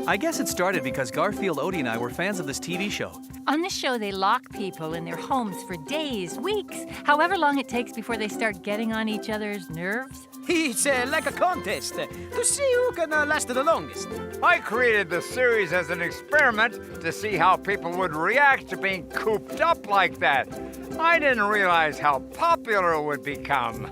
I guess it started because Garfield, Odie, and I were fans of this TV show. On this show, they lock people in their homes for days, weeks, however long it takes before they start getting on each other's nerves. It's like a contest to see who can last the longest. I created the series as an experiment to see how people would react to being cooped up like that. I didn't realize how popular it would become.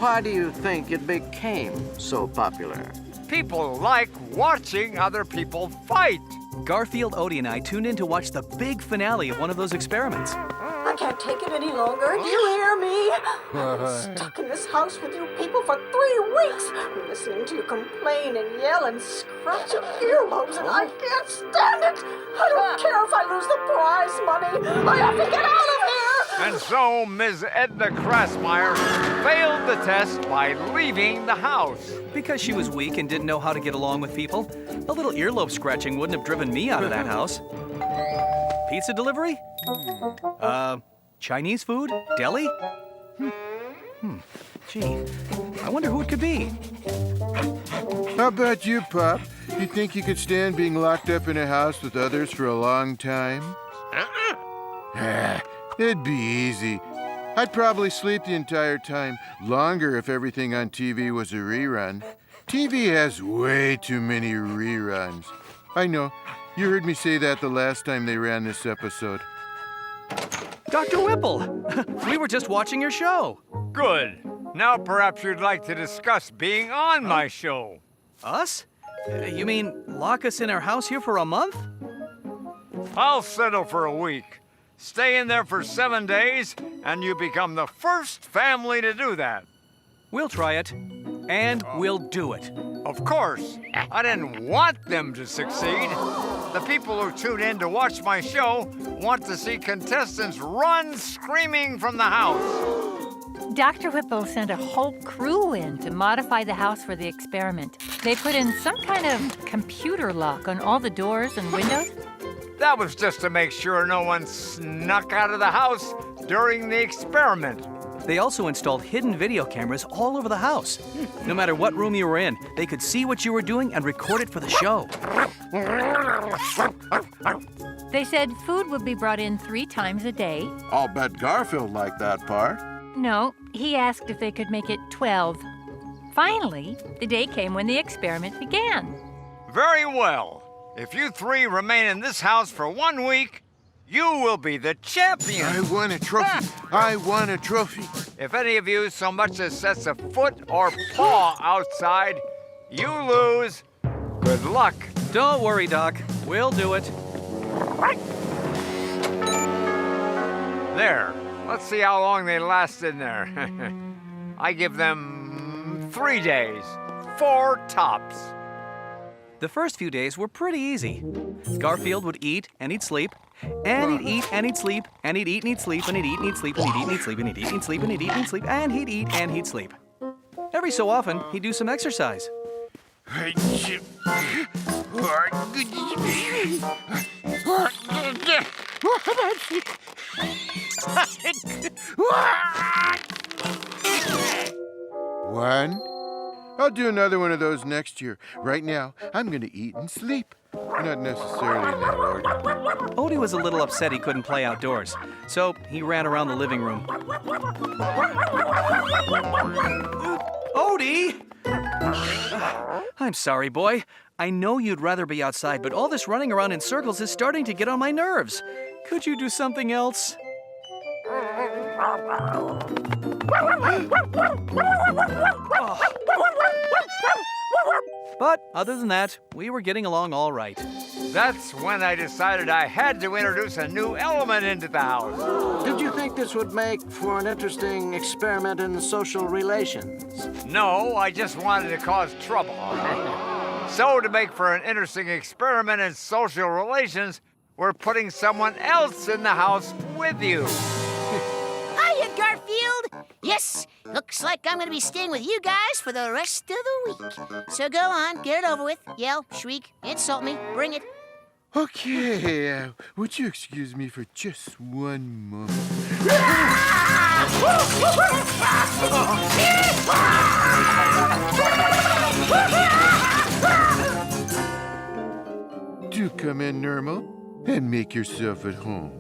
Why do you think it became so popular? People like watching other people fight. Garfield, Odie, and I tuned in to watch the big finale of one of those experiments. I can't take it any longer. Do you hear me? I've been stuck in this house with you people for 3 weeks, listening to you complain and yell and scratch your earlobes, and I can't stand it. I don't care if I lose the prize money. I have to get out of here. And so Ms. Edna Krassmeyer failed the test by leaving the house. Because she was weak and didn't know how to get along with people, a little earlobe scratching wouldn't have driven me out of that house. Pizza delivery? Chinese food? Deli? Gee, I wonder who it could be. How about you, Pop? You think you could stand being locked up in a house with others for a long time? It'd be easy. I'd probably sleep the entire time, longer if everything on TV was a rerun. TV has way too many reruns. I know. You heard me say that the last time they ran this episode. Dr. Whipple! We were just watching your show. Good. Now perhaps you'd like to discuss being on my show. Us? You mean lock us in our house here for a month? I'll settle for a week. Stay in there for 7 days, and you become the first family to do that. We'll try it. And we'll do it. Of course. I didn't want them to succeed. The people who tune in to watch my show want to see contestants run screaming from the house. Dr. Whipple sent a whole crew in to modify the house for the experiment. They put in some kind of computer lock on all the doors and windows. That was just to make sure no one snuck out of the house during the experiment. They also installed hidden video cameras all over the house. No matter what room you were in, they could see what you were doing and record it for the show. They said food would be brought in 3 times a day. I'll bet Garfield liked that part. No, he asked if they could make it 12. Finally, the day came when the experiment began. Very well. If you 3 remain in this house for 1 week, you will be the champion. I won a trophy. I won a trophy. If any of you so much as sets a foot or paw outside, you lose. Good luck. Don't worry, Doc. We'll do it. There. Let's see how long they last in there. I give them 3 days. 4 tops. The first few days were pretty easy. Garfield would eat and he'd sleep, and he'd eat and he'd sleep, and he'd eat and he'd sleep, and he'd eat and he'd sleep, and he'd eat and he'd sleep, and he'd eat and he'd sleep, and he'd eat and he'd sleep, and he'd eat and he'd sleep. Every so often, he'd do some exercise. One. I'll do another one of those next year. Right now, I'm going to eat and sleep. Not necessarily in that order. Odie was a little upset he couldn't play outdoors, so he ran around the living room. Odie! I'm sorry, boy. I know you'd rather be outside, but all this running around in circles is starting to get on my nerves. Could you do something else? But other than that, we were getting along all right. That's when I decided I had to introduce a new element into the house. Did you think this would make for an interesting experiment in social relations? No, I just wanted to cause trouble. So to make for an interesting experiment in social relations, we're putting someone else in the house with you. Hiya, Garfield. Yes, looks like I'm going to be staying with you guys for the rest of the week. So go on, get it over with. Yell, shriek, insult me, bring it. Okay, would you excuse me for just one moment? come in, Nermal, and make yourself at home.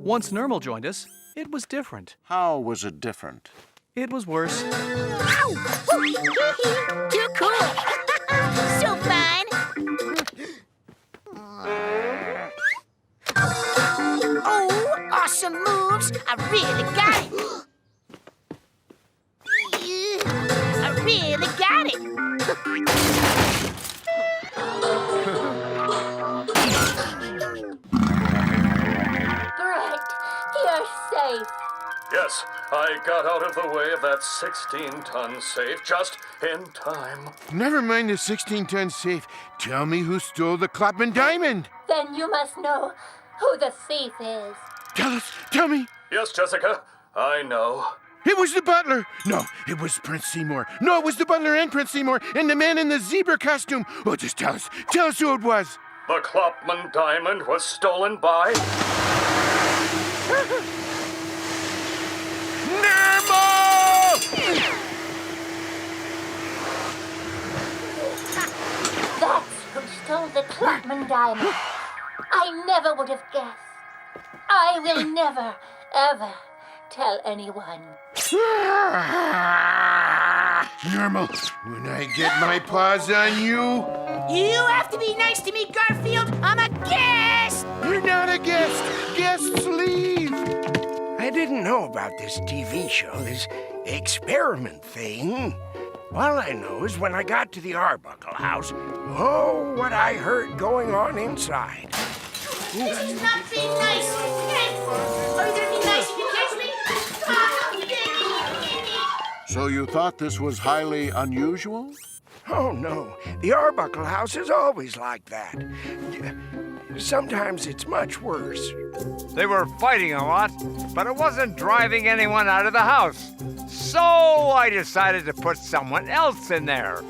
Once Nermal joined us, it was different. How was it different? It was worse. Too cool. So fun. Oh, awesome moves. I really got it. I really got it. Great. You're safe. Yes, I got out of the way of that 16-ton safe just in time. Never mind the 16-ton safe. Tell me who stole the Klopman diamond. Then you must know who the thief is. Tell me. Yes, Jessica, I know. It was the butler. No, it was Prince Seymour. No, it was the butler and Prince Seymour and the man in the zebra costume. Oh, just tell us. Tell us who it was. The Klopman diamond was stolen by... That's who stole the Klopman diamond. I never would have guessed. I will never, ever tell anyone. Nermal, when I get my paws on you... You have to be nice to me, Garfield. I'm a guest. You're not a guest. Guests leave. I didn't know about this TV show, this experiment thing. All I know is when I got to the Arbuckle house, oh, what I heard going on inside. This is not being nice. Hey, are you gonna be nice if you catch me? So you thought this was highly unusual? Oh, no. The Arbuckle house is always like that. Sometimes it's much worse. They were fighting a lot, but it wasn't driving anyone out of the house. So I decided to put someone else in there.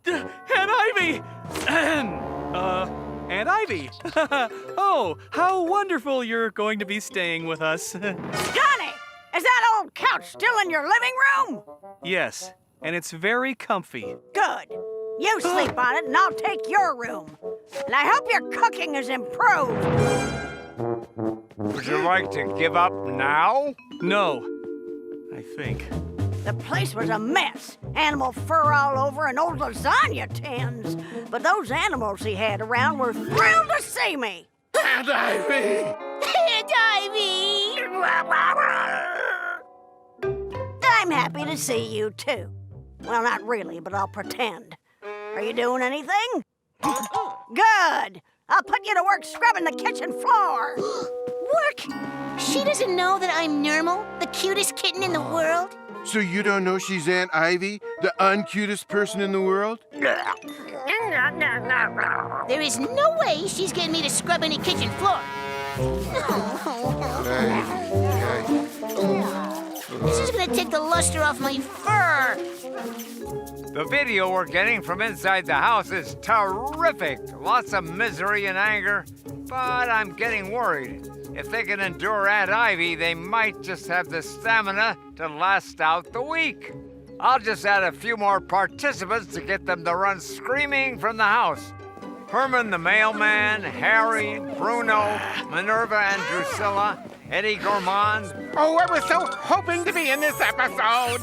Aunt Ivy! Aunt Ivy! Oh, how wonderful you're going to be staying with us. Johnny, is that old couch still in your living room? Yes, and it's very comfy. Good. You sleep on it and I'll take your room. And I hope your cooking is improved. Would you like to give up now? No, I think. The place was a mess. Animal fur all over and old lasagna tins. But those animals he had around were thrilled to see me. Aunt Ivy! Aunt Ivy! I'm happy to see you, too. Well, not really, but I'll pretend. Are you doing anything? Good. I'll put you to work scrubbing the kitchen floor. Work? She doesn't know that I'm Nermal, the cutest kitten in the world. So you don't know she's Aunt Ivy, the uncutest person in the world? There is no way she's getting me to scrub any kitchen floor. This is gonna take the luster off my fur. The video we're getting from inside the house is terrific. Lots of misery and anger, but I'm getting worried. If they can endure Aunt Ivy, they might just have the stamina to last out the week. I'll just add a few more participants to get them to run screaming from the house. Herman the mailman, Harry, Bruno, Minerva and Drusilla, Eddie Gourmand. Oh, I was so hoping to be in this episode.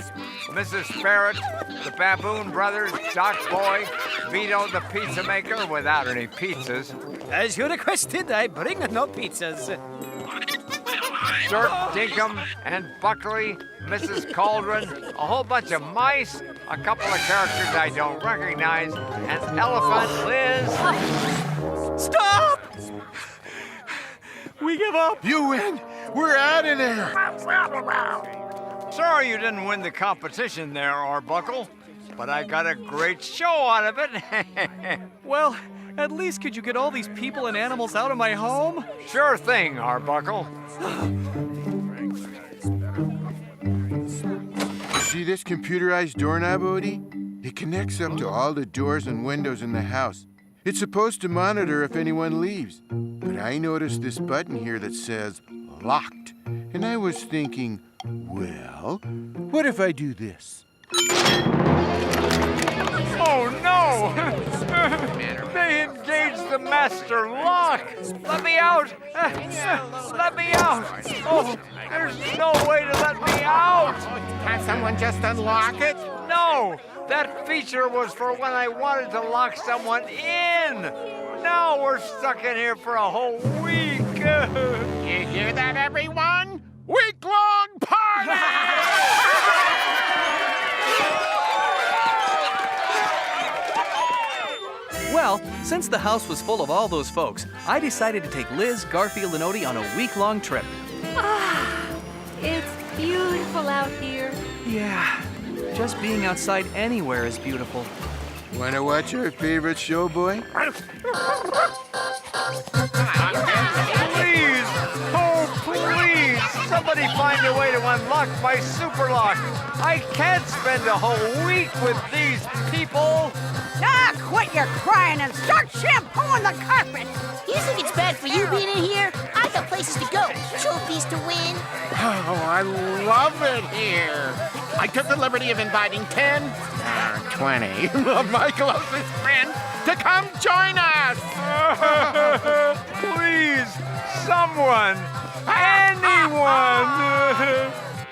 Mrs. Ferret, the Baboon Brothers, Doc Boy, Vito the Pizza Maker without any pizzas, As you requested, I bring no pizzas. Dirk Dinkum and Buckley, Mrs. Cauldron, a whole bunch of mice, a couple of characters I don't recognize, an elephant, Liz. Stop! We give up. You win. We're out of there. Sorry you didn't win the competition there, Arbuckle, but I got a great show out of it. Well, at least could you get all these people and animals out of my home? Sure thing, Arbuckle. See this computerized doorknob, Odie? It connects up to all the doors and windows in the house. It's supposed to monitor if anyone leaves. But I noticed this button here that says locked. And I was thinking, well, what if I do this? Oh no! They engaged the master lock! Let me out! Let me out! Oh, there's no way to let me out! Can't someone just unlock it? No! That feature was for when I wanted to lock someone in! Now we're stuck in here for a whole week! You hear that, everyone? Week-long party! Well, since the house was full of all those folks, I decided to take Liz, Garfield, and Odie on a week-long trip. It's beautiful out here. Yeah, just being outside anywhere is beautiful. Want to watch our favorite show, boy? Please! Oh, please! Somebody find a way to unlock my super lock! I can't spend a whole week with these people! Ah, quit your crying and start shampooing the carpet! You think it's bad for you being in here? I got places to go, trophies to win. Oh, I love it here. I took the liberty of inviting 10, 20 of my closest friends to come join us. Please! Someone! Anyone!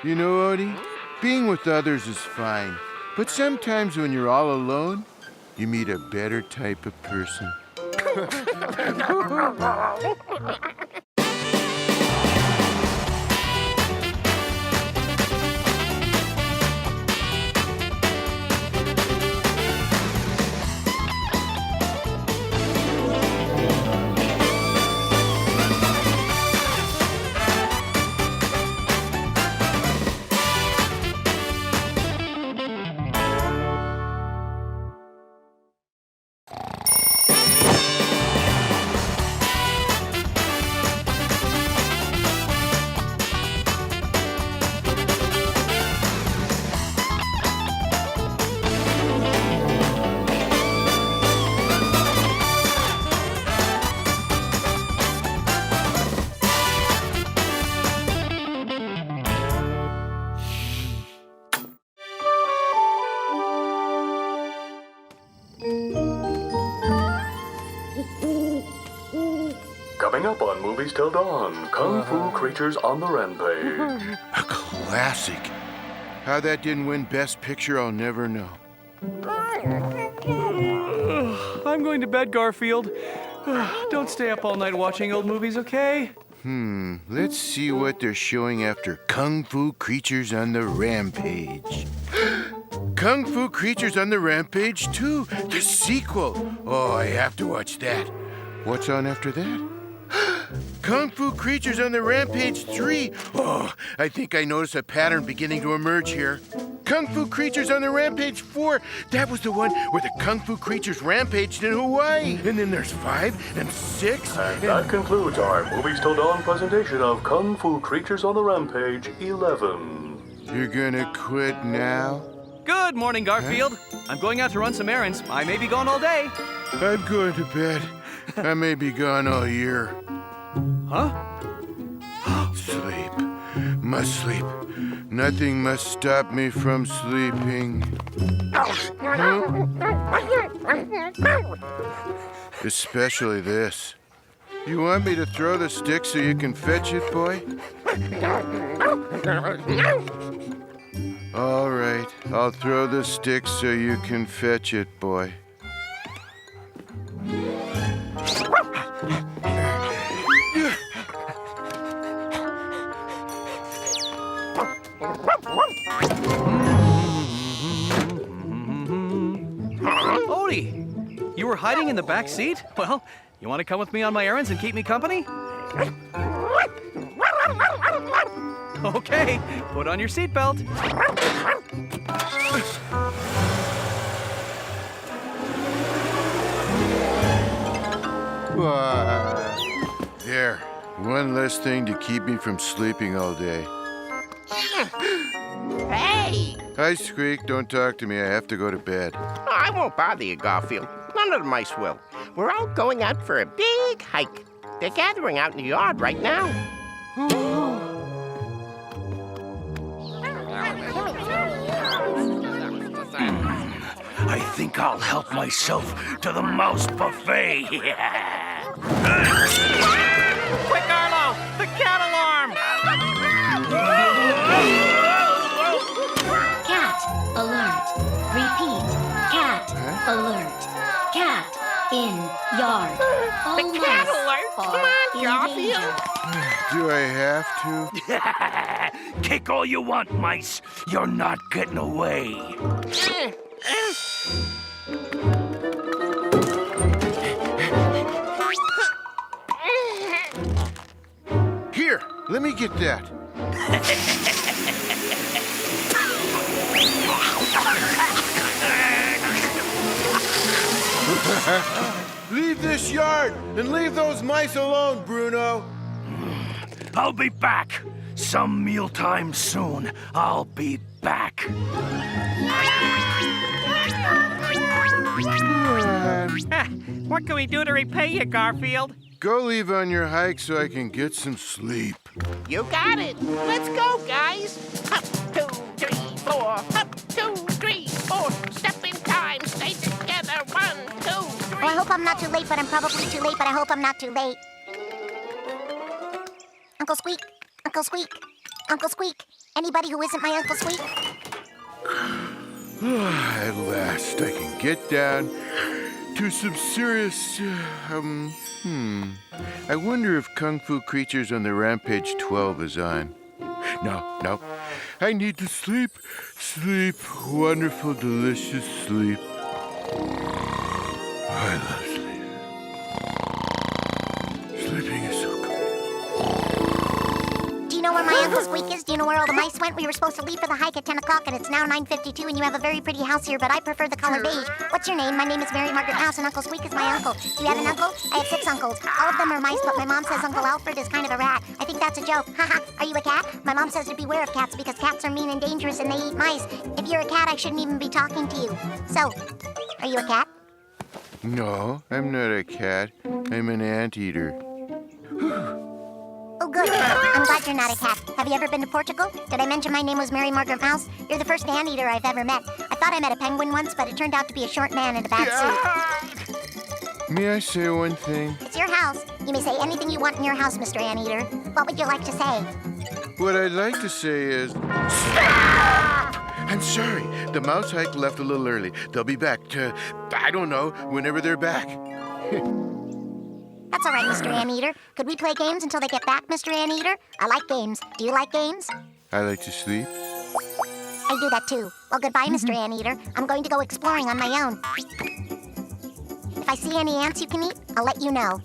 You know, Odie, being with others is fine. But sometimes when you're all alone, you meet a better type of person. Coming up on Movies Till Dawn, Kung Fu Creatures on the Rampage. A classic. How that didn't win Best Picture, I'll never know. I'm going to bed, Garfield. Don't stay up all night watching old movies, okay? Let's see what they're showing after Kung Fu Creatures on the Rampage. Kung Fu Creatures on the Rampage 2, the sequel. Oh, I have to watch that. What's on after that? Kung Fu Creatures on the Rampage 3. Oh, I think I notice a pattern beginning to emerge here. Kung Fu Creatures on the Rampage 4. That was the one where the Kung Fu Creatures rampaged in Hawaii. And then there's 5 and 6. And that concludes our Movies Till Dawn presentation of Kung Fu Creatures on the Rampage 11. You're gonna quit now? Good morning, Garfield. I'm going out to run some errands. I may be gone all day. I'm going to bed. I may be gone all year. Huh? Sleep. Must sleep. Nothing must stop me from sleeping. Huh? Especially this. You want me to throw the stick so you can fetch it, boy? All right. I'll throw the stick so you can fetch it, boy. Odie, you were hiding in the back seat? Well, you want to come with me on my errands and keep me company? Okay, put on your seatbelt. There, one less thing to keep me from sleeping all day. Hey! Hi, Squeak. Don't talk to me. I have to go to bed. I won't bother you, Garfield. None of the mice will. We're all going out for a big hike. They're gathering out in the yard right now. I think I'll help myself to the mouse buffet. Quick, Arlo! The cat alarm! Cat alert. Repeat. Cat alert. Cat in yard. All The cat mice alert! are Come on, in Garfield! danger. Do I have to? Kick all you want, mice. You're not getting away. Here, let me get that. Leave this yard and leave those mice alone, Bruno. I'll be back. Some mealtime soon. I'll be back. What can we do to repay you, Garfield? Go leave on your hike so I can get some sleep. You got it. Let's go, guys. Up, 2, 3, 4. Up, 2, 3, 4. Step in time. Stay together. 1, 2, 3. Well, I hope I'm not too late, but I'm probably too late, but I hope I'm not too late. Uncle Squeak, Uncle Squeak, Uncle Squeak. Anybody who isn't my Uncle Squeak? At last, I can get down to some serious, I wonder if Kung Fu Creatures on the Rampage 12 is on. No. I need to sleep. Sleep. Wonderful, delicious sleep. I love sleep. Sleeping is so good. Do you know where my Uncle Squeak is? Do you know where all the mice went? We were supposed to leave for the hike at 10 o'clock, and it's now 9:52, and you have a very pretty house here, but I prefer the color beige. What's your name? My name is Mary Margaret Mouse, and Uncle Squeak is my uncle. Do you have an uncle? I have 6 uncles. All of them are mice, but my mom says Uncle Alfred is kind of a rat. I think that's a joke. Haha. Are you a cat? My mom says to beware of cats because cats are mean and dangerous, and they eat mice. If you're a cat, I shouldn't even be talking to you. So, are you a cat? No, I'm not a cat. I'm an anteater. Oh, good. I'm glad you're not a cat. Have you ever been to Portugal? Did I mention my name was Mary Margaret Mouse? You're the first anteater I've ever met. I thought I met a penguin once, but it turned out to be a short man in a bad suit. May I say one thing? It's your house. You may say anything you want in your house, Mr. Anteater. What would you like to say? What I'd like to say is... I'm sorry. The mouse hike left a little early. They'll be back to, I don't know, whenever they're back. That's all right, Mr. Anteater. Could we play games until they get back, Mr. Anteater? I like games. Do you like games? I like to sleep. I do that too. Well, goodbye, Mr. Anteater. I'm going to go exploring on my own. If I see any ants you can eat, I'll let you know.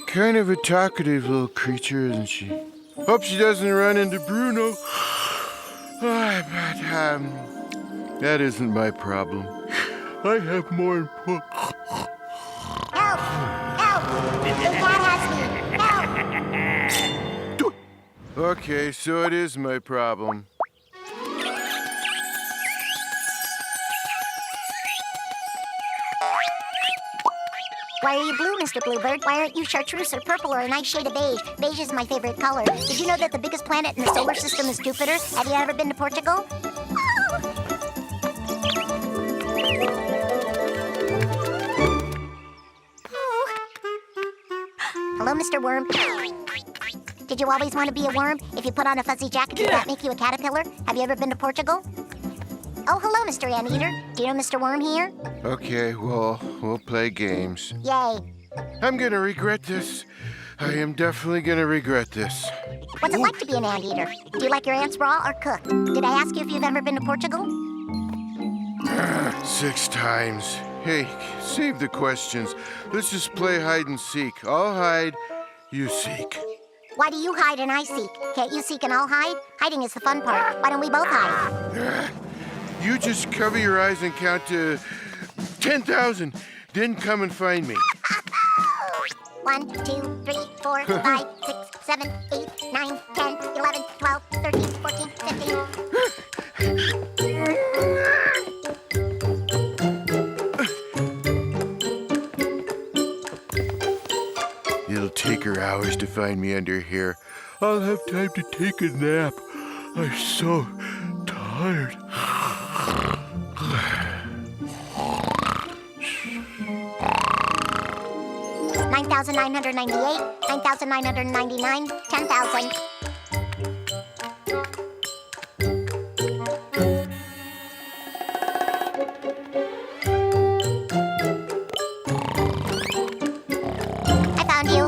Kind of a talkative little creature, isn't she? Hope she doesn't run into Bruno. But, that isn't my problem. I have more important... Help! Help! The cat has me! Help! Okay, so it is my problem. Why are you blue, Mr. Bluebird? Why aren't you chartreuse or purple or a nice shade of beige? Beige is my favorite color. Did you know that the biggest planet in the solar system is Jupiter? Have you ever been to Portugal? Hello, Mr. Worm. Did you always want to be a worm? If you put on a fuzzy jacket, does that make you a caterpillar? Have you ever been to Portugal? Oh, hello, Mr. Anteater. Do you know Mr. Worm here? Okay, well, we'll play games. Yay. I'm gonna regret this. I am definitely gonna regret this. What's it like to be an anteater? Do you like your ants raw or cooked? Did I ask you if you've ever been to Portugal? 6 times. Hey, save the questions. Let's just play hide and seek. I'll hide, you seek. Why do you hide and I seek? Can't you seek and I'll hide? Hiding is the fun part. Why don't we both hide? You just cover your eyes and count to 10,000. Then come and find me. 1, 2, 3, 4, 5, 6, 7, 8, 9, 10, 11, 12, 13, 14, 15. It'll take her hours to find me under here. I'll have time to take a nap. I'm so tired. 9,998, 9,999, 10,000. I found you.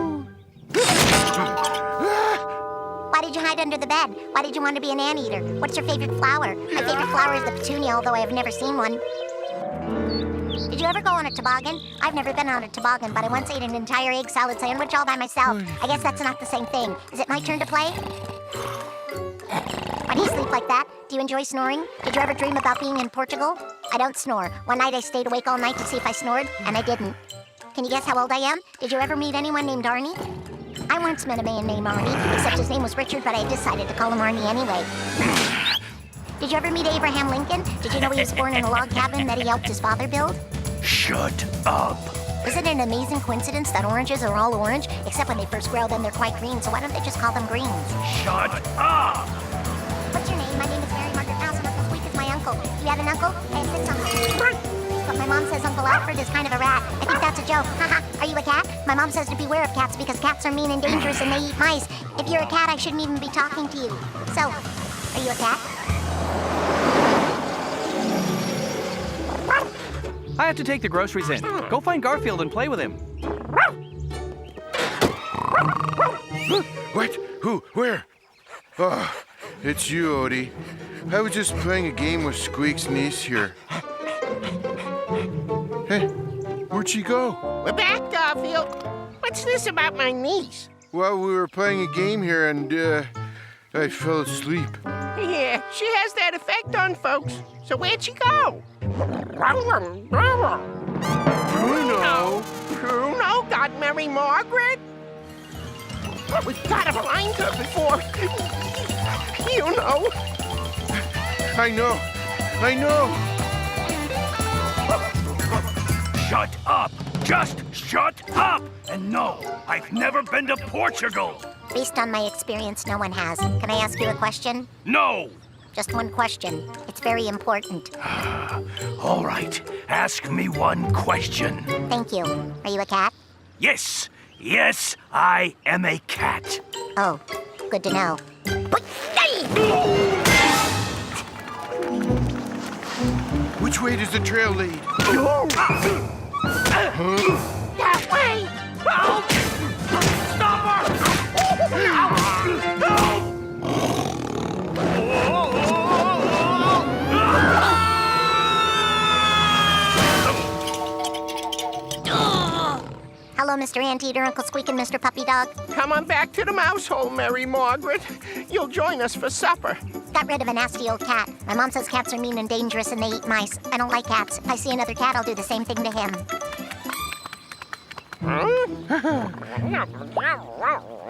Why did you hide under the bed? Why did you want to be an anteater? What's your favorite flower? My favorite flower is the petunia, although I have never seen one. Did you ever go on a toboggan? I've never been on a toboggan, but I once ate an entire egg salad sandwich all by myself. I guess that's not the same thing. Is it my turn to play? Why do you sleep like that? Do you enjoy snoring? Did you ever dream about being in Portugal? I don't snore. One night I stayed awake all night to see if I snored, and I didn't. Can you guess how old I am? Did you ever meet anyone named Arnie? I once met a man named Arnie, except his name was Richard, but I decided to call him Arnie anyway. Did you ever meet Abraham Lincoln? Did you know he was born in a log cabin that he helped his father build? Shut up. Isn't it an amazing coincidence that oranges are all orange? Except when they first grow, then they're quite green, so why don't they just call them greens? Shut up. What's your name? My name is Mary Margaret Mouse, and Uncle Squeak is my uncle. Do you have an uncle? I have 6 uncles. But my mom says Uncle Alfred is kind of a rat. I think that's a joke. Haha. Are you a cat? My mom says to beware of cats because cats are mean and dangerous and they eat mice. If you're a cat, I shouldn't even be talking to you. So, are you a cat? I have to take the groceries in. Go find Garfield and play with him. What? Who? Where? Oh, it's you, Odie. I was just playing a game with Squeak's niece here. Hey, where'd she go? We're back, Garfield. What's this about my niece? Well, we were playing a game here and, I fell asleep. Yeah, she has that effect on folks. So where'd she go? Bruno! Bruno got Mary Margaret? We've got to find her before... You know. I know! Shut up. Just shut up. And no, I've never been to Portugal. Based on my experience, no one has. Can I ask you a question? No. Just one question. It's very important. All right. Ask me one question. Thank you. Are you a cat? Yes. Yes, I am a cat. Oh, good to know. Which way does the trail lead? That way! Help! Stop Hello, Mr. Anteater, Uncle Squeak, and Mr. Puppy Dog. Come on back to the mouse hole, Mary Margaret. You'll join us for supper. Got rid of a nasty old cat. My mom says cats are mean and dangerous and they eat mice. I don't like cats. If I see another cat, I'll do the same thing to him.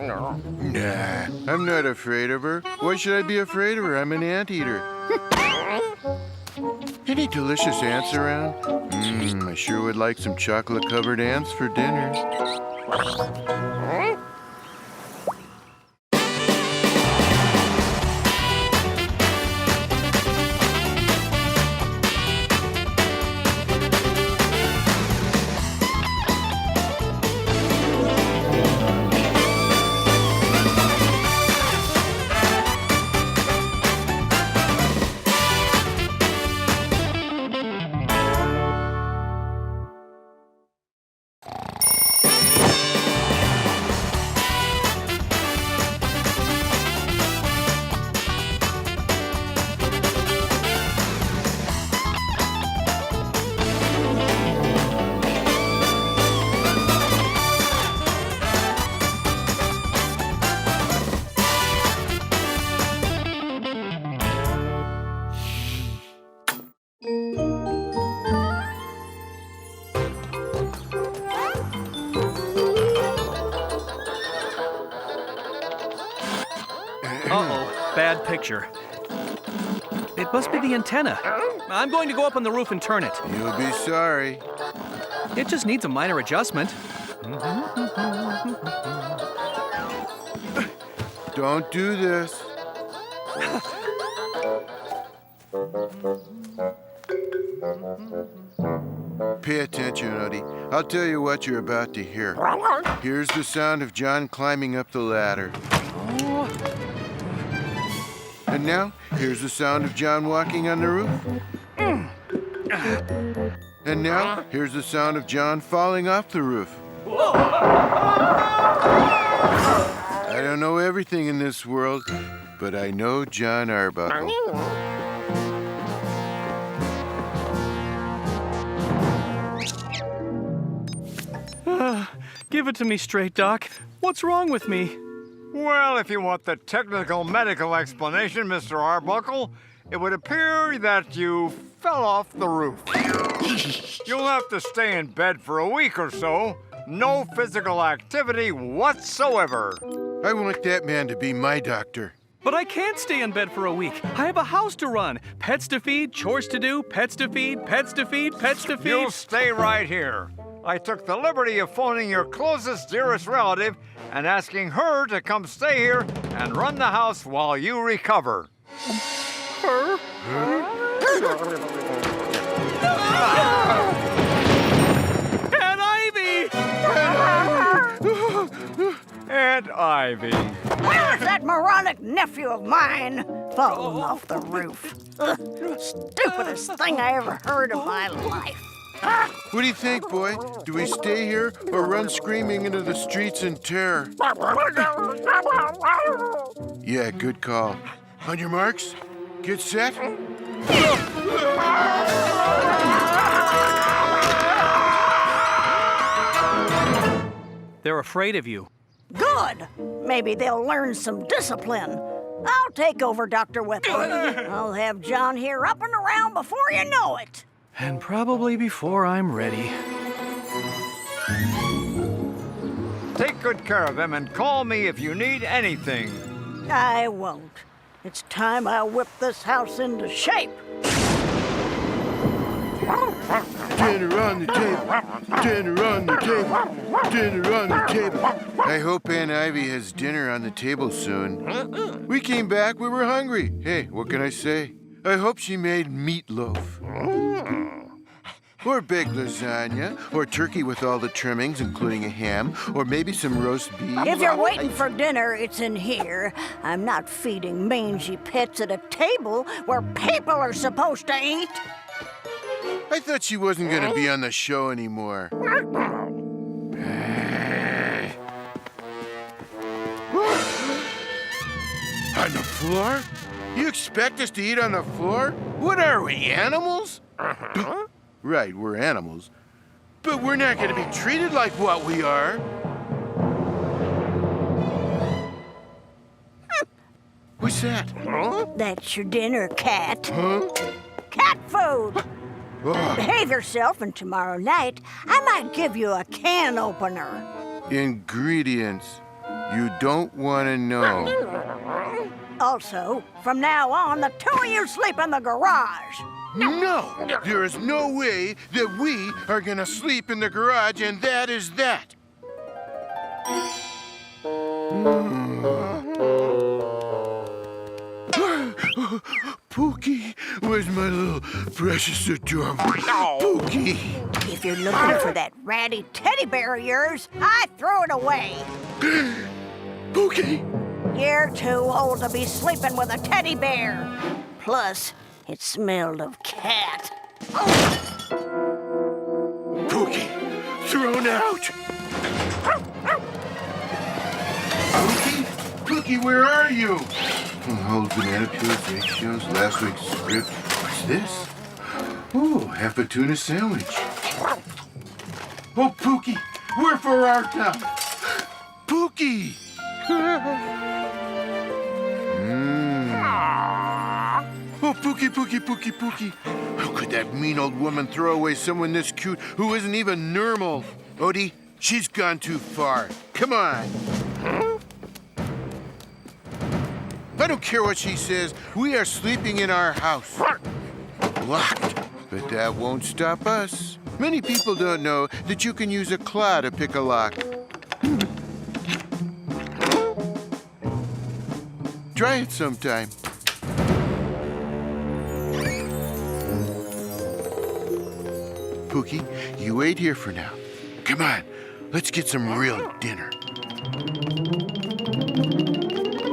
Nah, I'm not afraid of her. Why should I be afraid of her? I'm an anteater. Any delicious ants around? I sure would like some chocolate-covered ants for dinner. Uh-oh, bad picture. It must be the antenna. I'm going to go up on the roof and turn it. You'll be sorry. It just needs a minor adjustment. Don't do this. Pay attention, Odie. I'll tell you what you're about to hear. Here's the sound of John climbing up the ladder. And now, here's the sound of John walking on the roof. And now, here's the sound of John falling off the roof. I don't know everything in this world, but I know John Arbuckle. Give it to me straight, Doc. What's wrong with me? Well, if you want the technical medical explanation, Mr. Arbuckle, it would appear that you fell off the roof. You'll have to stay in bed for a week or so. No physical activity whatsoever. I want that man to be my doctor. But I can't stay in bed for a week. I have a house to run, pets to feed, chores to do, pets to feed, pets to feed, pets to feed. You'll stay right here. I took the liberty of phoning your closest, dearest relative and asking her to come stay here and run the house while you recover. Her? Aunt Ivy! Aunt Ivy. Where's that moronic nephew of mine falling off the roof? Stupidest thing I ever heard in my life. What do you think, boy? Do we stay here or run screaming into the streets in terror? Yeah, good call. On your marks, get set. They're afraid of you. Good. Maybe they'll learn some discipline. I'll take over, Dr. Whipple. I'll have John here up and around before you know it. And probably before I'm ready. Take good care of him and call me if you need anything. I won't. It's time I whip this house into shape. Dinner on the table. Dinner on the table. Dinner on the table. I hope Aunt Ivy has dinner on the table soon. We came back, we were hungry. Hey, what can I say? I hope she made meatloaf. Or baked lasagna, or turkey with all the trimmings, including a ham, or maybe some roast beef. If you're waiting for dinner, it's in here. I'm not feeding mangy pets at a table where people are supposed to eat. I thought she wasn't going to be on the show anymore. On the floor? You expect us to eat on the floor? What are we, animals? Right, we're animals. But we're not going to be treated like what we are. What's that? That's your dinner, cat. Huh? Cat food. Oh. Behave yourself, and tomorrow night, I might give you a can opener. Ingredients you don't want to know. Also, from now on, the two of you sleep in the garage. No! There is no way that we are going to sleep in the garage, and that is that. Pookie, where's my little precious adorable Pookie? If you're looking for that ratty teddy bear of yours, I threw it away. Pookie! You're too old to be sleeping with a teddy bear. Plus, it smelled of cat. Pookie, thrown out! Pookie? Pookie, where are you? Old banana peels, eggshells, last week's script. What's this? Oh, half a tuna sandwich. Oh, Pookie, we're for our town. Pookie! Oh, Pookie, Pookie, Pookie, Pookie. How could that mean old woman throw away someone this cute who isn't even normal? Odie, she's gone too far. Come on. I don't care what she says. We are sleeping in our house. Locked. But that won't stop us. Many people don't know that you can use a claw to pick a lock. Try it sometime. Pookie, you wait here for now. Come on, let's get some real dinner.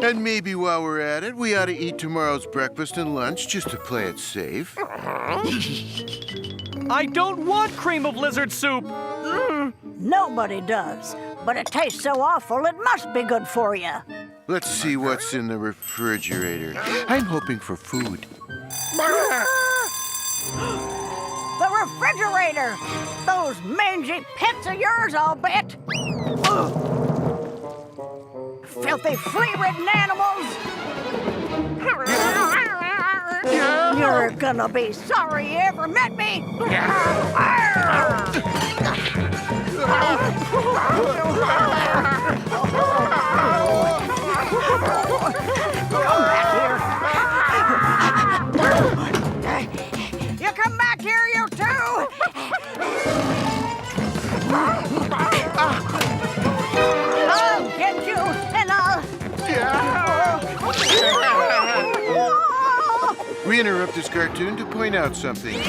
And maybe while we're at it, we ought to eat tomorrow's breakfast and lunch just to play it safe. I don't want cream of lizard soup. Nobody does. But it tastes so awful, it must be good for you. Let's see what's in the refrigerator. I'm hoping for food. The refrigerator! Those mangy pets of yours, I'll bet. Filthy, flea-ridden animals! You're gonna be sorry you ever met me! Come back here! You come back here, you two! I'll get you, and I'll... We interrupt this cartoon to point out something.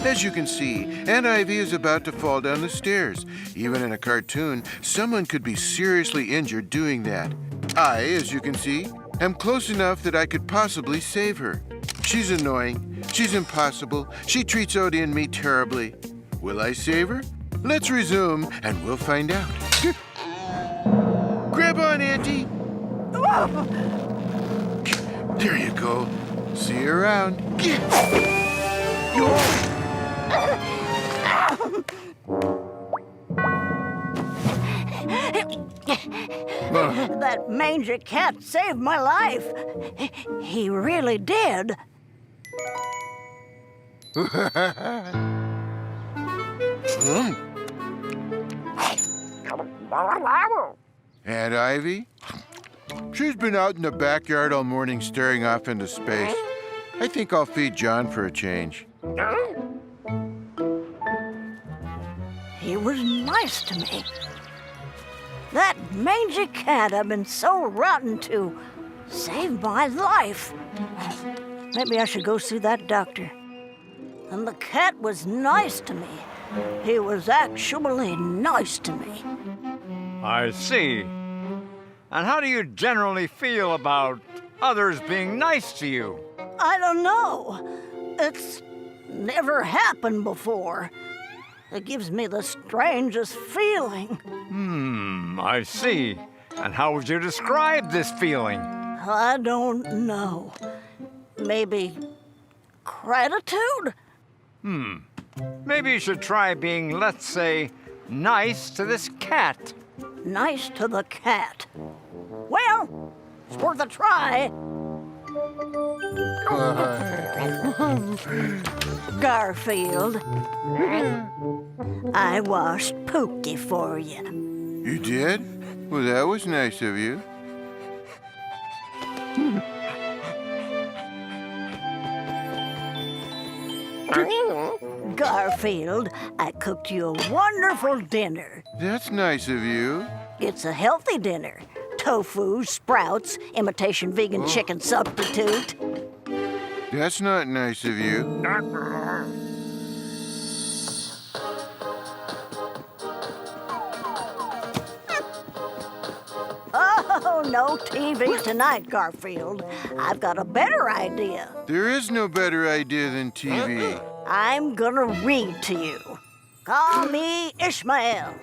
As you can see, Aunt Ivy is about to fall down the stairs. Even in a cartoon, someone could be seriously injured doing that. I, as you can see, am close enough that I could possibly save her. She's annoying. She's impossible. She treats Odie and me terribly. Will I save her? Let's resume, and we'll find out. Grab on, Auntie. There you go. See you around. That mangy cat saved my life. He really did. Aunt Ivy? She's been out in the backyard all morning staring off into space. I think I'll feed John for a change. He was nice to me. That mangy cat I've been so rotten to saved my life. Maybe I should go see that doctor. And the cat was nice to me. He was actually nice to me. I see. And how do you generally feel about others being nice to you? I don't know. It's never happened before. It gives me the strangest feeling. I see. And how would you describe this feeling? I don't know. Maybe gratitude? Maybe you should try being, let's say, nice to this cat. Nice to the cat. Well, it's worth a try. Garfield, I washed Pookie for you. You did? Well, that was nice of you. Garfield, I cooked you a wonderful dinner. That's nice of you. It's a healthy dinner. Tofu, sprouts, imitation vegan chicken substitute. That's not nice of you. Oh, no TV tonight, Garfield. I've got a better idea. There is no better idea than TV. I'm gonna read to you. Call me Ishmael.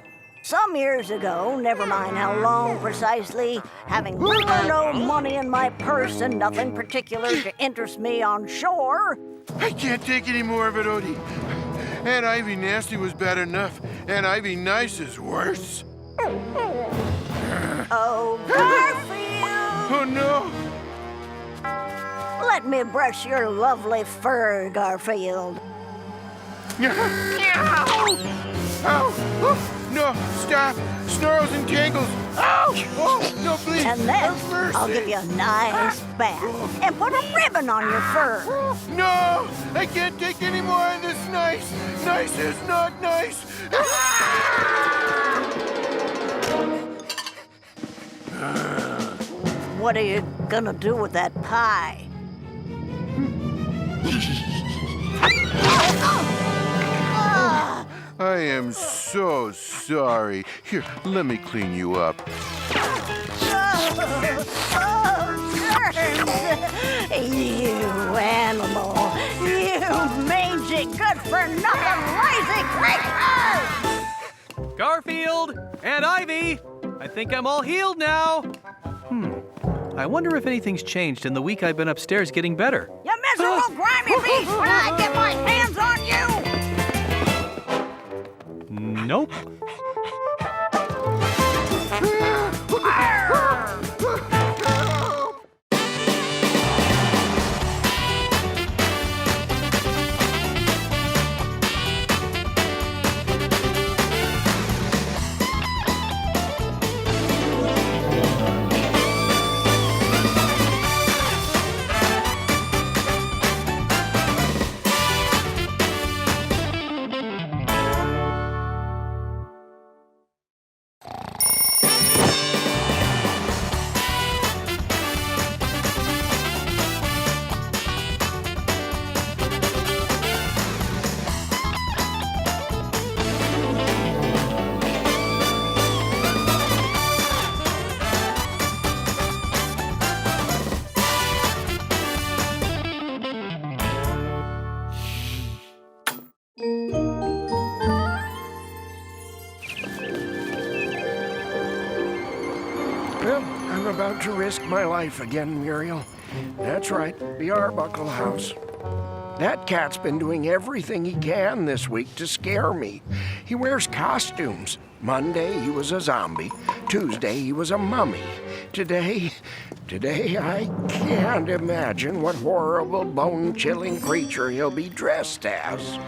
Some years ago, never mind how long precisely, having little or no money in my purse and nothing particular to interest me on shore. I can't take any more of it, Odie. Aunt Ivy Nasty was bad enough. Aunt Ivy Nice is worse. Oh, Garfield! Oh, no. Let me brush your lovely fur, Garfield. Ow! Oh, no, stop! Snarls and tangles! Ow! Oh, no, please! And then I'll give you a nice bath and put a ribbon on your fur. No! I can't take any more of this nice! Nice is not nice! What are you gonna do with that pie? I am so sorry. Here, let me clean you up. You animal. You mangy, good-for-nothing, lazy creature! Garfield and Ivy, I think I'm all healed now. I wonder if anything's changed in the week I've been upstairs getting better. You miserable, grimy beast! When I get my hands on you! Nope. Well, I'm about to risk my life again, Muriel. That's right, the Arbuckle House. That cat's been doing everything he can this week to scare me. He wears costumes. Monday, he was a zombie. Tuesday, he was a mummy. Today, I can't imagine what horrible, bone-chilling creature he'll be dressed as.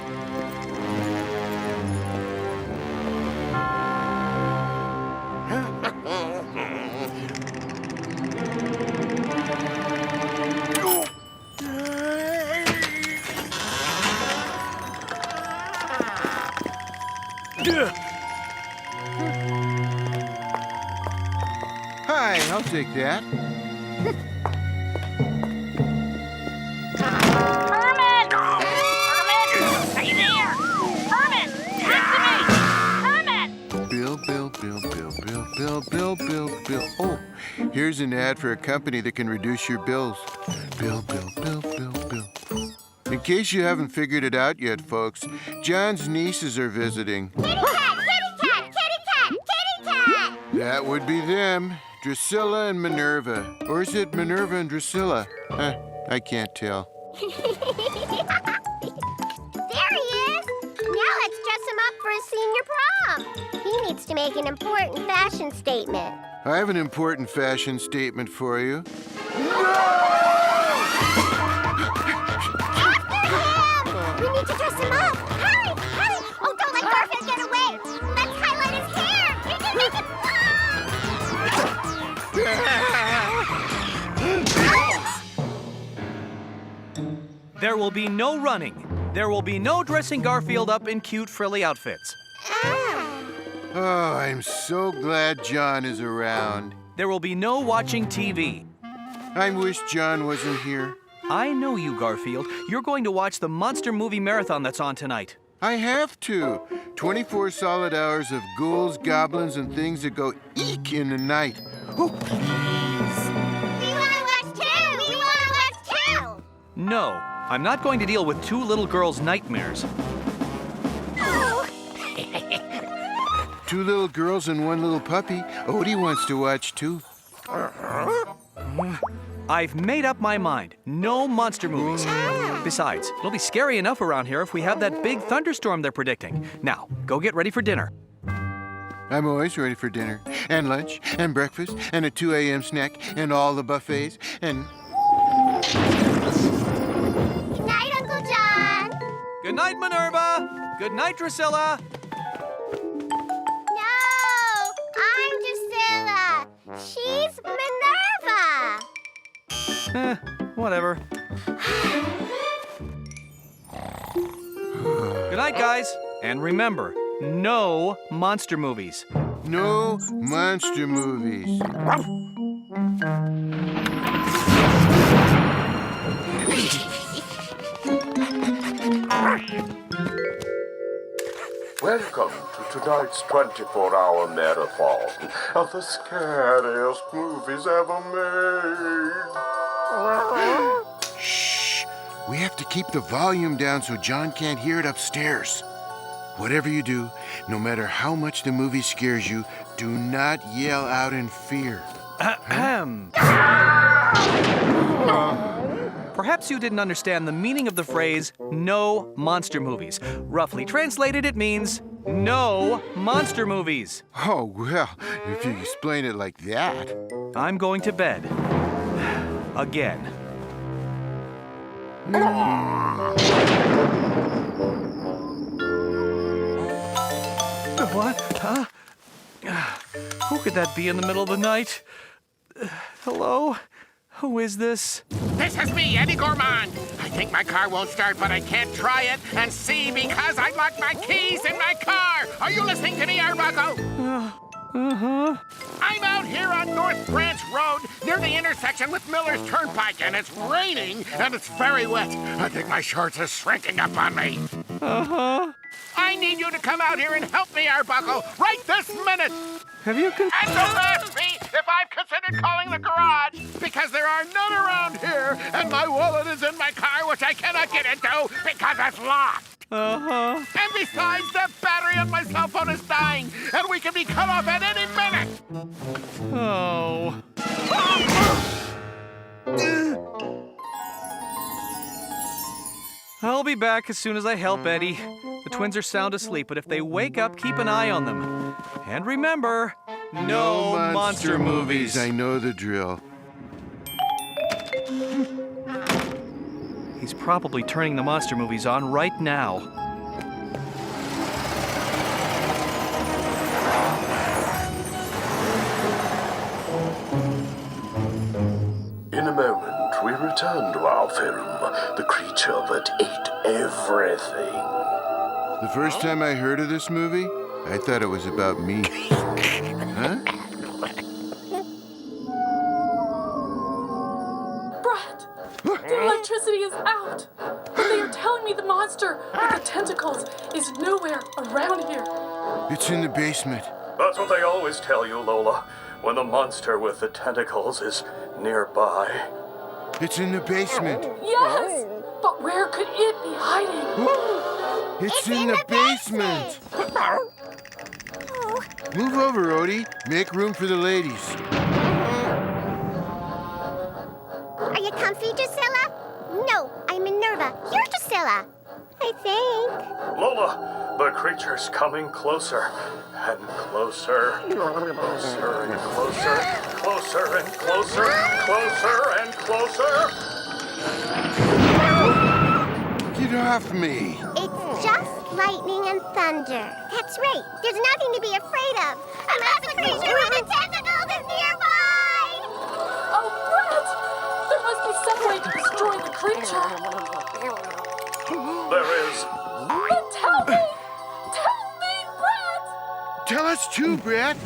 Hi, I'll take that. Herman! Herman! Are you there? Herman! Listen to me! Herman! Bill. Oh, here's an ad for a company that can reduce your bills. Bill. In case you haven't figured it out yet, folks, John's nieces are visiting. Kitty cat! That would be them, Drusilla and Minerva. Or is it Minerva and Drusilla? I can't tell. There he is! Now let's dress him up for his senior prom. He needs to make an important fashion statement. I have an important fashion statement for you. We need to dress him up. Hurry! Oh, don't let Garfield get away. Let's highlight his hair. You can make it... There will be no running. There will be no dressing Garfield up in cute, frilly outfits. Oh, I'm so glad John is around. There will be no watching TV. I wish John wasn't here. I know you, Garfield. You're going to watch the monster movie marathon that's on tonight. I have to. 24 solid hours of ghouls, goblins, and things that go eek in the night. Oh, please. We want to watch too! No, I'm not going to deal with two little girls' nightmares. Two little girls and one little puppy. Odie wants to watch too. I've made up my mind. No monster movies. Besides, it'll be scary enough around here if we have that big thunderstorm they're predicting. Now, go get ready for dinner. I'm always ready for dinner, and lunch, and breakfast, and a 2 a.m. snack, and all the buffets, and... Good night, Uncle John. Good night, Minerva. Good night, Drusilla. No, I'm Drusilla. She's Minerva. Whatever. Good night, guys. And remember, no monster movies. No monster movies. Welcome to tonight's 24-hour marathon of the scariest movies ever made. Shh! We have to keep the volume down so John can't hear it upstairs. Whatever you do, no matter how much the movie scares you, do not yell out in fear. Ahem. Perhaps you didn't understand the meaning of the phrase, no monster movies. Roughly translated, it means no monster movies. Oh, well, if you explain it like that. I'm going to bed. Again. What? Huh? Who could that be in the middle of the night? Hello? Who is this? This is me, Eddie Gourmand. I think my car won't start, but I can't try it and see because I locked my keys in my car. Are you listening to me, Arbuckle? Uh-huh. I'm out here on North Branch Road near the intersection with Miller's Turnpike, and it's raining and it's very wet. I think my shorts are shrinking up on me. Uh-huh. I need you to come out here and help me, Arbuckle, right this minute. Have you And don't ask me if I've considered calling the garage, because there are none around here, and my wallet is in my car, which I cannot get into because it's locked. Uh-huh. And besides, the battery on my cell phone is dying, and we can be cut off at any minute. Oh. I'll be back as soon as I help Eddie. The twins are sound asleep, but if they wake up, keep an eye on them. And remember, no monster movies. I know the drill. He's probably turning the monster movies on right now. In a moment, we return to our film, The Creature That Ate Everything. The first time I heard of this movie, I thought it was about me. Huh? Brett! The electricity is out! And they are telling me the monster with the tentacles is nowhere around here. It's in the basement. That's what they always tell you, Lola, when the monster with the tentacles is nearby. It's in the basement. Yes! But where could it be hiding? It's in the basement. Move over, Odie. Make room for the ladies. Are you comfy, Drusilla? No, I'm Minerva. You're Drusilla. I think. Lola, the creature's coming closer and closer. Closer and closer. Closer and closer. Closer and closer. Get off me. It's just lightning and thunder. That's right. There's nothing to be afraid of. Unless the creature with the tentacles is nearby! Oh, Brett! There must be some way to destroy the creature. There is. Then tell me! Tell me, Brett! Tell us too, Brett.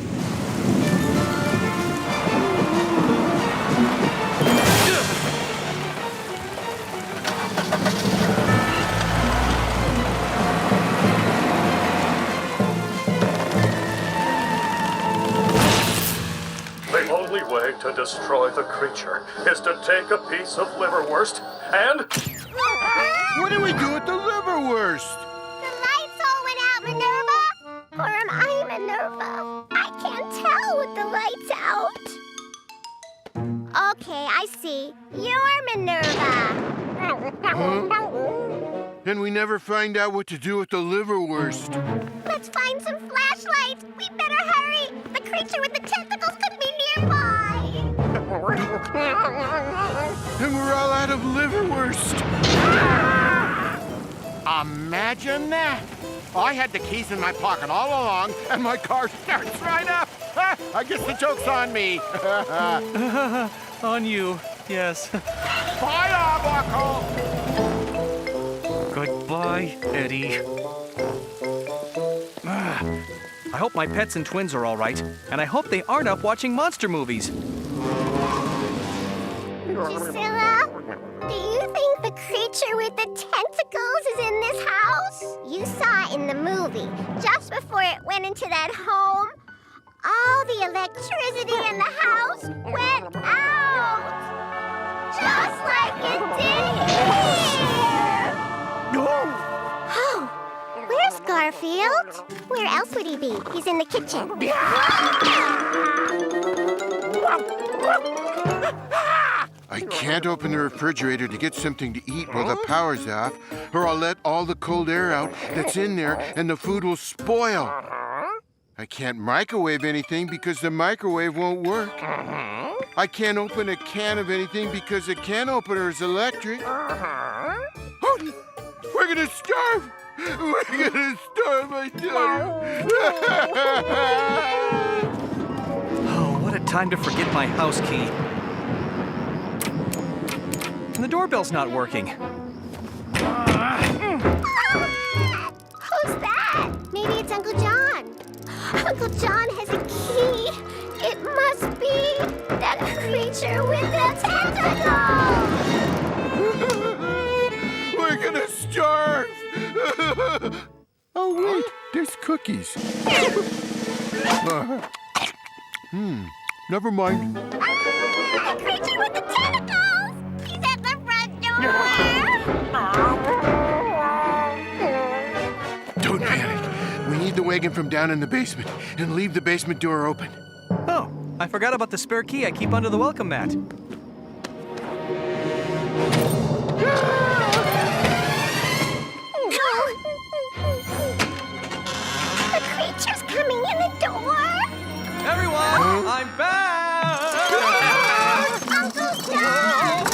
The only way to destroy the creature is to take a piece of liverwurst and... What do we do with the liverwurst? The lights all went out, Minerva. Or am I Minerva? I can't tell with the lights out. Okay, I see. You're Minerva. And we never find out what to do with the liverwurst. Let's find some flashlights. We better hurry. The creature with the tentacles could be nearby. And we're all out of liverwurst. Imagine that. I had the keys in my pocket all along, and my car starts right up. I guess the joke's on me. On you, yes. Bye, Arbuckle. Goodbye, Eddie. I hope my pets and twins are all right, and I hope they aren't up watching monster movies. Drusilla, do you think the creature with the tentacles is in this house? You saw it in the movie, just before it went into that home. All the electricity in the house went out. Just like it did here. Oh, where's Garfield? Where else would he be? He's in the kitchen. I can't open the refrigerator to get something to eat while the power's off, or I'll let all the cold air out that's in there and the food will spoil. I can't microwave anything because the microwave won't work. I can't open a can of anything because the can opener is electric. Oh, we're gonna starve! We're gonna starve, I tell you. Oh, what a time to forget my house key. And the doorbell's not working. Who's that? Maybe it's Uncle John. Uncle John has a key. It must be that creature with the tentacles. We're gonna starve! Oh, wait, there's cookies. Never mind. The creature with the tentacles! He's at the front door! Don't panic. We need the wagon from down in the basement, and leave the basement door open. Oh, I forgot about the spare key I keep under the welcome mat. The creature's coming in the door! Everyone, I'm back! Uncle John!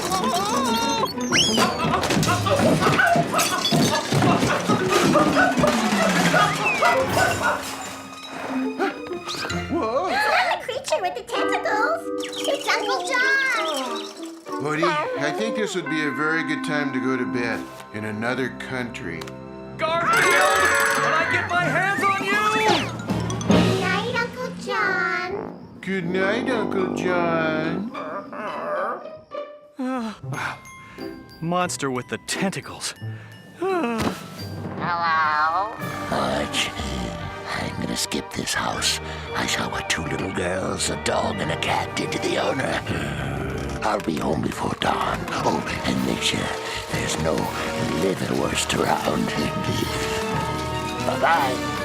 Whoa! It's not the creature with the tentacles. It's Uncle John. Woody, I think this would be a very good time to go to bed in another country. Garfield! When I get my hands on you! Good night, Uncle John. Good night, Uncle John. Monster with the tentacles. Hello? Marge, I'm gonna skip this house. I saw what 2 little girls, a dog, and a cat did to the owner. I'll be home before dawn. Oh, and make sure there's no liverwurst around. Bye-bye.